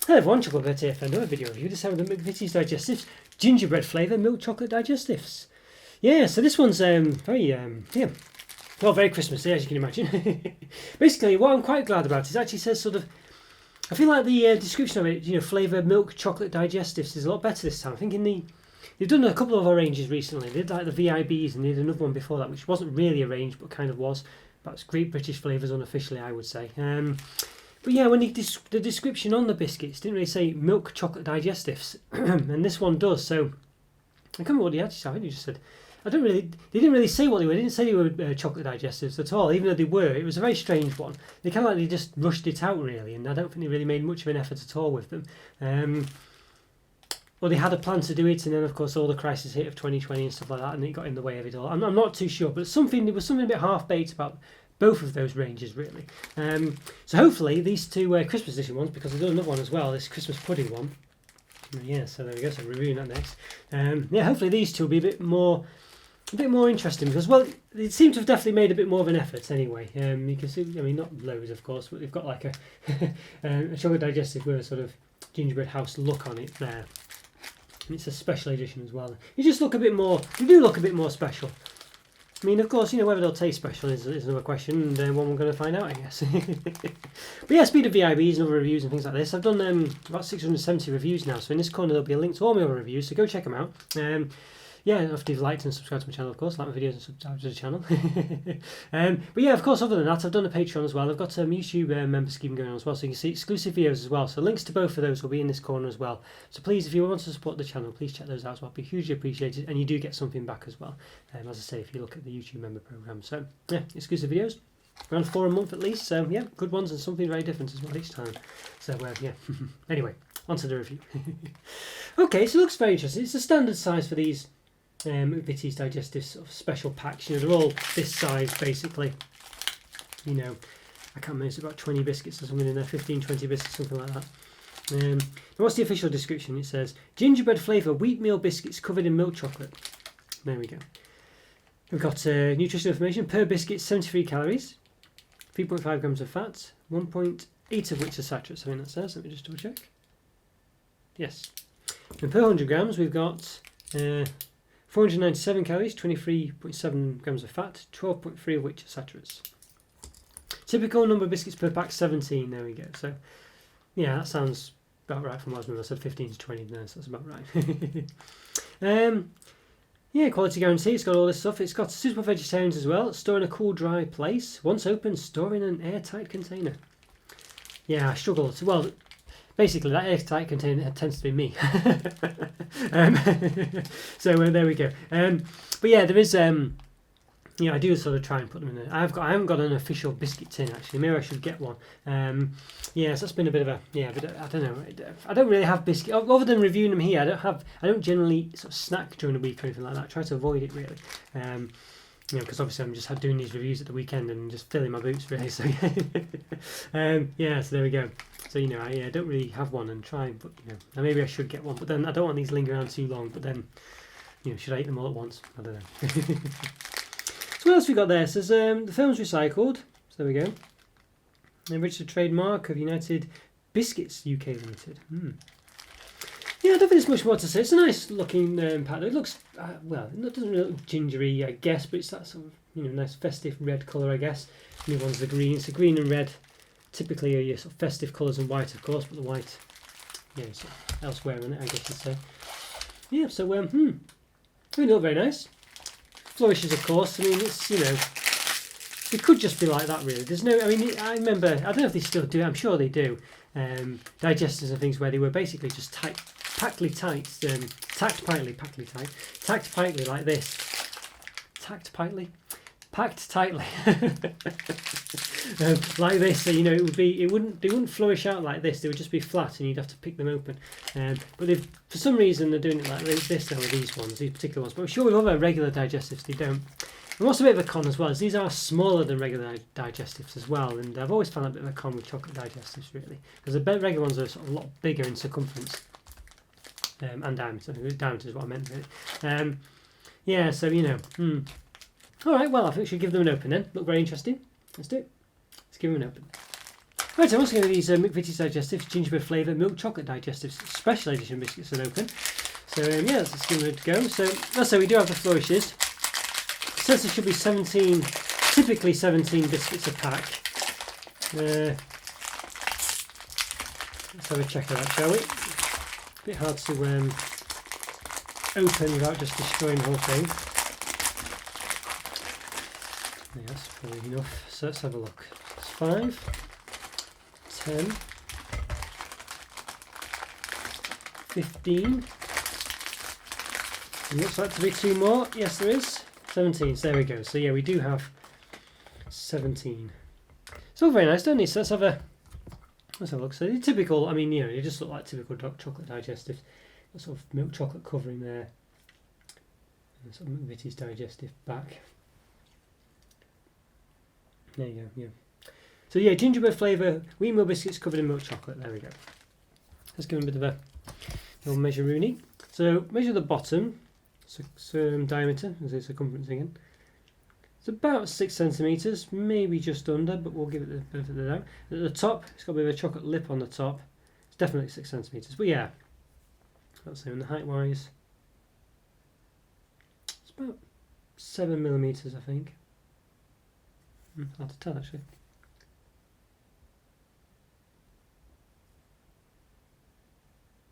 Hello everyone, Chocolo here for another video review. This time with the McVitie's Digestives Gingerbread Flavour Milk Chocolate Digestives. Yeah, so this one's very Christmassy, as you can imagine. Basically, what I'm quite glad about is it actually says sort of, I feel like the description of it, flavour milk chocolate digestives is a lot better this time. I think they've done a couple of our ranges recently. They did like the VIBs and they did another one before that, which wasn't really a range, but kind of was. That's Great British Flavours unofficially, I would say. But yeah, when the description on the biscuits didn't really say milk chocolate digestives, and this one does. So I can't remember what they actually said. I think you just said, they didn't really say what they were. They didn't say they were chocolate digestives at all, even though they were. It was a very strange one. They kind of like they just rushed it out really, and I don't think they really made much of an effort at all with them. Well, they had a plan to do it, and then of course all the crisis hit of 2020 and stuff like that, and it got in the way of it all. I'm not too sure, but there was something a bit half-baked about both of those ranges really. So hopefully these two Christmas edition ones, because I've done another one as well, this Christmas pudding one. Yeah, so there we go. So I'm reviewing that next. Yeah, hopefully these two will be a bit more interesting because, well, they seem to have definitely made a bit more of an effort anyway. You can see, I mean, not loads of course, but they've got like a chocolate digestive with a sort of gingerbread house look on it there. And it's a special edition as well. You do look a bit more special. I mean, of course, whether they'll taste special is another question, and one we're going to find out, I guess. But yeah, speed of VIBs and other reviews and things like this. I've done about 670 reviews now, so in this corner there'll be a link to all my other reviews, so go check them out. Yeah, after you've liked and subscribed to my channel, of course, like my videos and subscribe to the channel. But yeah, of course, other than that, I've done a Patreon as well. I've got a YouTube member scheme going on as well, so you can see exclusive videos as well. So links to both of those will be in this corner as well. So please, if you want to support the channel, please check those out as well. It'll be hugely appreciated, and you do get something back as well. As I say, if you look at the YouTube member program. So yeah, exclusive videos. Around 4 a month at least, so yeah, good ones and something very different as well each time. So yeah, anyway, on to the review. Okay, so it looks very interesting. It's a standard size for these McVitie's Digestive sort of special packs. They're all this size basically. I can't remember, it's about 20 biscuits or something in there, 15, 20 biscuits, something like that. And what's the official description? It says gingerbread flavour wheatmeal biscuits covered in milk chocolate. There we go. We've got nutritional information. Per biscuit, 73 calories, 3.5 grams of fat, 1.8 of which are saturates. I think that says. Let me just double check. Yes. And per 100 grams, we've got 497 calories, 23.7 grams of fat, 12.3 of which are saturates. Typical number of biscuits per pack, 17. There we go. So, yeah, that sounds about right from what I was remember. I said 15 to 20 there, so that's about right. Yeah, quality guarantee. It's got all this stuff. It's got suitable vegetarians as well. Store in a cool, dry place. Once open, store in an airtight container. Yeah, I struggle to, well, basically, that airtight container tends to be me. So there we go. But yeah, there is. I do sort of try and put them in there. I haven't got an official biscuit tin actually. Maybe I should get one. So that's been a bit of a But I don't know. I don't really have biscuit other than reviewing them here. I don't generally sort of snack during the week or anything like that. I try to avoid it really. Because obviously I'm just doing these reviews at the weekend and just filling my boots really. So yeah, so there we go. So I don't really have one and try, but maybe I should get one. But then I don't want these lingering around too long. But then should I eat them all at once? I don't know. So what else we got there? It says the film's recycled. So there we go. And registered trademark of United Biscuits UK Limited. Yeah, I don't think there's much more to say. It's a nice looking pack. It looks, it doesn't really look gingery, I guess, but it's that sort of, nice festive red colour, I guess. New one's the green. So green and red typically are your sort of festive colours, and white, of course, but the white, sort of elsewhere in it, I guess you'd say. Yeah, so, they look very nice. Flourishes, of course. I mean, it's, it could just be like that, really. There's no, I remember, I don't know if they still do, I'm sure they do, digestives and things where they were basically just packed tightly like this. Packed tightly. Like this, so they wouldn't flourish out like this. They would just be flat, and you'd have to pick them open. But for some reason they're doing it like this now with these particular ones. But I'm sure with other regular digestives they don't. And what's a bit of a con as well is these are smaller than regular digestives as well, and I've always found that a bit of a con with chocolate digestives really, because the regular ones are sort of a lot bigger in circumference and diameter. Diameter is what I meant really. Yeah, so All right, well I think we should give them an open then. Look very interesting. Let's do it. Let's give them an open. Right, I'm also going to these McVitie's Digestives Gingerbread Flavour Milk Chocolate Digestives Special Edition biscuits that open. So yeah, let's give it a go. So let's say we do have the flourishes. It says there should be 17, typically 17 biscuits a pack. Let's have a check of that, shall we? A bit hard to open without just destroying the whole thing. Yeah, that's probably enough. So let's have a look. It's 5, 10, 15. It looks like to be 2 more. Yes, there is. 17. So there we go. So yeah, we do have 17. It's all very nice, don't they? So let's have a look. So the typical, I mean, you know, they just look like typical dark chocolate digestives. Got sort of milk chocolate covering there. And sort of McVitie's digestive back. There you go. Yeah. So yeah, gingerbread flavour wheatmeal biscuits covered in milk chocolate. There we go. Let's give them a bit of a little measure-rooney. So measure the bottom, diameter, as a circumference again. It's about 6 centimetres, maybe just under, but we'll give it the benefit of the doubt. At the top, it's got a bit of a chocolate lip on the top. It's definitely 6 centimetres, but yeah. Let's say in the height-wise, it's about 7 millimetres, I think. Hard to tell, actually.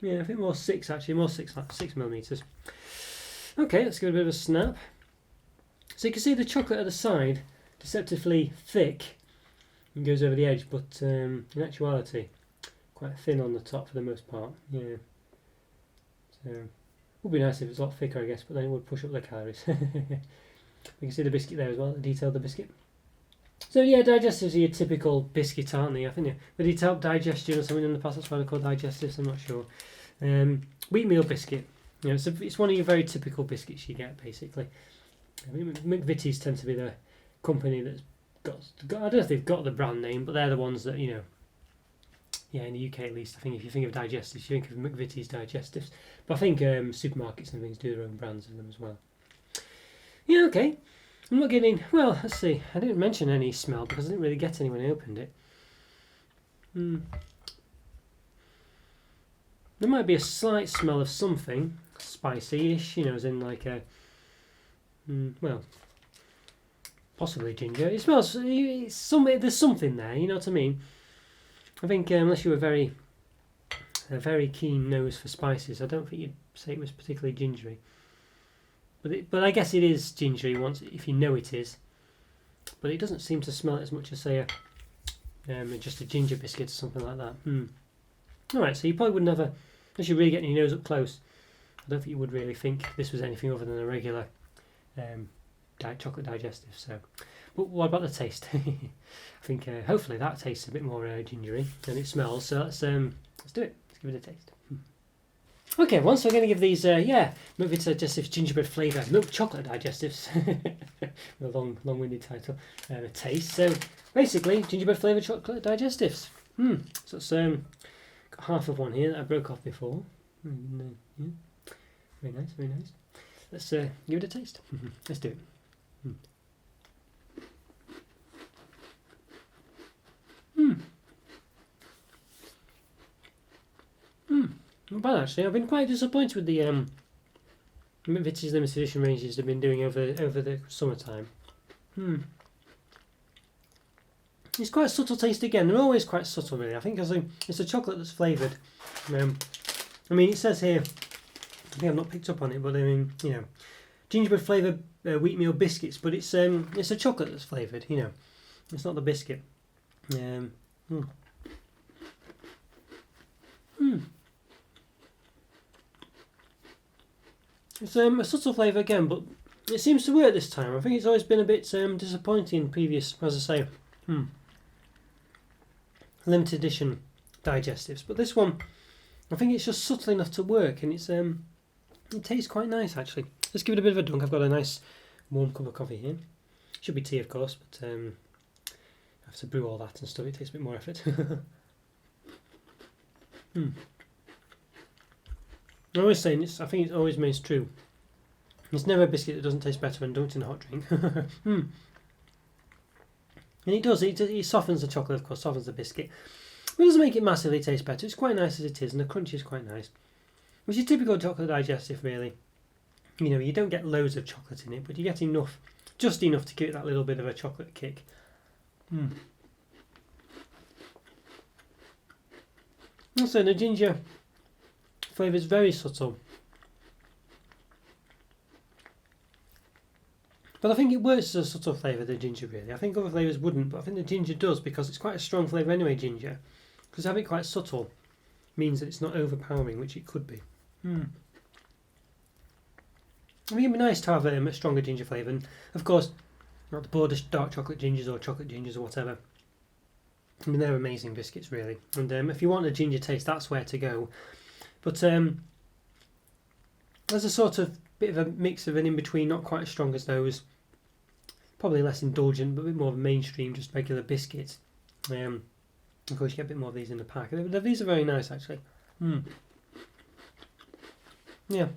Yeah, I think more 6 actually, more 6 millimetres. Okay, let's give it a bit of a snap. So you can see the chocolate at the side, deceptively thick, and goes over the edge, but in actuality, quite thin on the top for the most part. Yeah. So it would be nice if it was a lot thicker, I guess, but then it would push up the calories. You can see the biscuit there as well, the detail of the biscuit. So yeah, digestives are your typical biscuit, aren't they? I think they did help digestion or something in the past. That's why they're called digestives. I'm not sure. Wheatmeal biscuit. You know, it's one of your very typical biscuits you get, basically. I mean, McVitie's tend to be the company that's got. I don't know if they've got the brand name, but they're the ones that, you know. Yeah, in the UK at least. I think if you think of digestives, you think of McVitie's digestives. But I think supermarkets and things do their own brands of them as well. Yeah, okay. I'm not getting, well, let's see, I didn't mention any smell because I didn't really get any when I opened it. There might be a slight smell of something spicy-ish, you know, as in like a, well, possibly ginger. It smells, there's something there, you know what I mean? I think unless you were a very keen nose for spices, I don't think you'd say it was particularly gingery. But I guess it is gingery once if you know it is. But it doesn't seem to smell as much as say just a ginger biscuit or something like that. Alright, so you probably would never, unless you're really getting your nose up close, I don't think you would really think this was anything other than a regular chocolate digestive. So, but what about the taste? I think hopefully that tastes a bit more gingery than it smells. So let's do it. Let's give it a taste. Okay, once we're going to give these, McVitie's Digestives Gingerbread Flavour Milk Chocolate Digestives, a long-winded title, a taste. So basically, gingerbread flavour chocolate digestives. So it's got half of one here that I broke off before. Yeah. Very nice, very nice. Let's give it a taste. Let's do it. Not bad actually. I've been quite disappointed with the McVitie's limited edition ranges they've been doing over the summertime. It's quite a subtle taste again. They're always quite subtle, really. I think it's a chocolate that's flavoured. I mean, it says here. I think I've not picked up on it, but I mean, you know, gingerbread flavoured wheatmeal biscuits. But it's a chocolate that's flavoured. You know, it's not the biscuit. It's a subtle flavour again, but it seems to work this time. I think it's always been a bit disappointing in previous, as I say, limited edition digestives. But this one, I think it's just subtle enough to work, and it tastes quite nice actually. Let's give it a bit of a dunk. I've got a nice warm cup of coffee here. Should be tea, of course, but I have to brew all that and stuff. It takes a bit more effort. I'm always saying this, I think it always remains true. There's never a biscuit that doesn't taste better when dunked in a hot drink. And it does, it softens the chocolate, of course, softens the biscuit. But it doesn't make it massively taste better. It's quite nice as it is, and the crunch is quite nice. Which is typical chocolate digestive, really. You know, you don't get loads of chocolate in it, but you get enough, just enough to give it that little bit of a chocolate kick. Also, the ginger flavour is very subtle. But I think it works as a subtle flavour, the ginger, really. I think other flavours wouldn't, but I think the ginger does, because it's quite a strong flavour anyway, ginger. Because having it quite subtle means that it's not overpowering, which it could be. I think it'd be nice to have a stronger ginger flavour, and of course, not the border dark chocolate gingers or chocolate gingers or whatever. I mean, they're amazing biscuits, really. And if you want a ginger taste, that's where to go. But there's a sort of bit of a mix of an in-between, not quite as strong as those. Probably less indulgent, but a bit more of a mainstream, just regular biscuits. Of course, you get a bit more of these in the pack. These are very nice, actually. Yeah.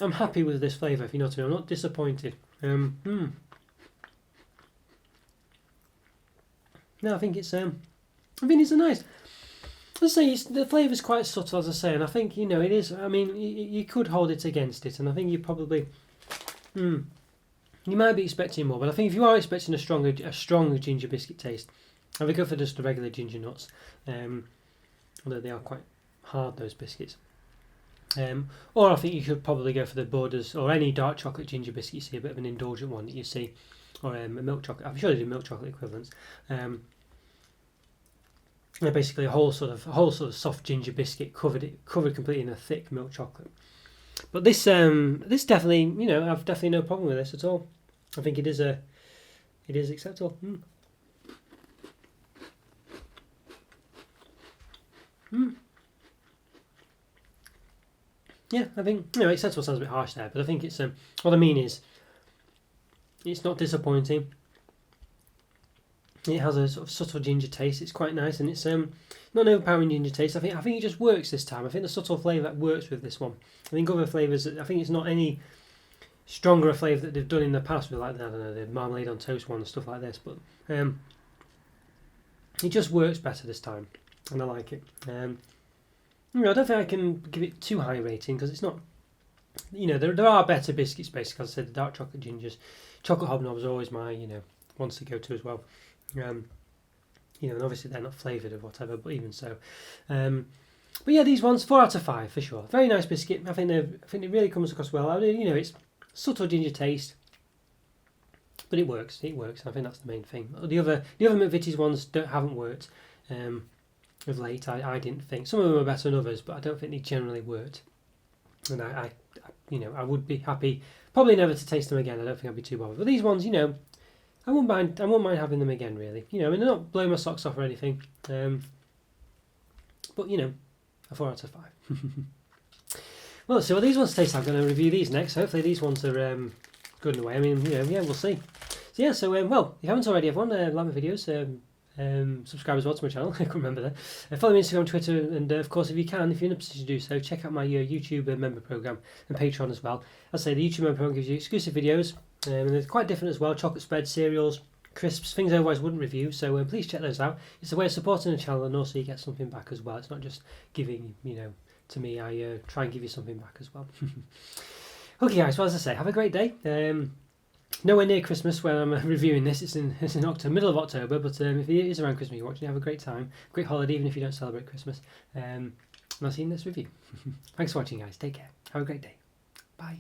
I'm happy with this flavour, if you know what I mean. I'm not disappointed. No, I think it's a nice. As I say, the flavour's quite subtle, as I say, and I think, you know, it is. I mean, you could hold it against it, and I think you probably, you might be expecting more. But I think if you are expecting a stronger ginger biscuit taste, I would go for just the regular ginger nuts, although they are quite hard, those biscuits. Or I think you could probably go for the Borders or any dark chocolate ginger biscuit you see, a bit of an indulgent one that you see, or a milk chocolate. I'm sure they do milk chocolate equivalents. They're basically a whole sort of soft ginger biscuit covered completely in a thick milk chocolate. But this definitely, you know, I've definitely no problem with this at all. I think it is acceptable. Yeah, I think, you know, acceptable sounds a bit harsh there, but I think it's what I mean is it's not disappointing. It has a sort of subtle ginger taste. It's quite nice, and it's not an overpowering ginger taste. I think it just works this time. I think the subtle flavour works with this one. I think other flavours, I think it's not any stronger a flavour that they've done in the past with, like, I don't know, the marmalade on toast one and stuff like this, but it just works better this time, and I like it. You know, I don't think I can give it too high a rating, because it's not, you know, there are better biscuits, basically. As I said, the dark chocolate gingers, chocolate hobnobs are always my, you know, ones to go to as well. You know, and obviously they're not flavoured or whatever, but even so. But yeah, these ones, 4 out of 5 for sure. Very nice biscuit. I think it really comes across well. You know, it's subtle ginger taste, but it works. It works. I think that's the main thing. The other McVitie's ones haven't worked. Of late, I didn't think. Some of them are better than others, but I don't think they generally worked. And I would be happy, probably never to taste them again. I don't think I'd be too bothered. But these ones, you know, I wouldn't mind having them again, really. You know, I mean, they're not blowing my socks off or anything. But, you know, a 4 out of 5. Well, let's see what these ones taste. I'm going to review these next. Hopefully these ones are good in a way. I mean, you know, yeah, we'll see. So yeah, well, if you haven't already, everyone, like my videos. Subscribe as well to my channel. I can't remember that. Follow me on Instagram, Twitter, and of course, if you're in a position to do so, check out my YouTube member program and Patreon as well. As I say, the YouTube member program gives you exclusive videos, and they're quite different as well. Chocolate spreads, cereals, crisps, things I otherwise wouldn't review. So please check those out. It's a way of supporting the channel, and also you get something back as well. It's not just giving, you know, to me. I try and give you something back as well. Okay, guys. Well, as I say, have a great day. Nowhere near Christmas when I'm reviewing this. It's in October, middle of October, but if it is around Christmas you're watching, have a great time, great holiday, even if you don't celebrate Christmas. And I'll see you in this review. Thanks for watching, guys. Take care. Have a great day. Bye.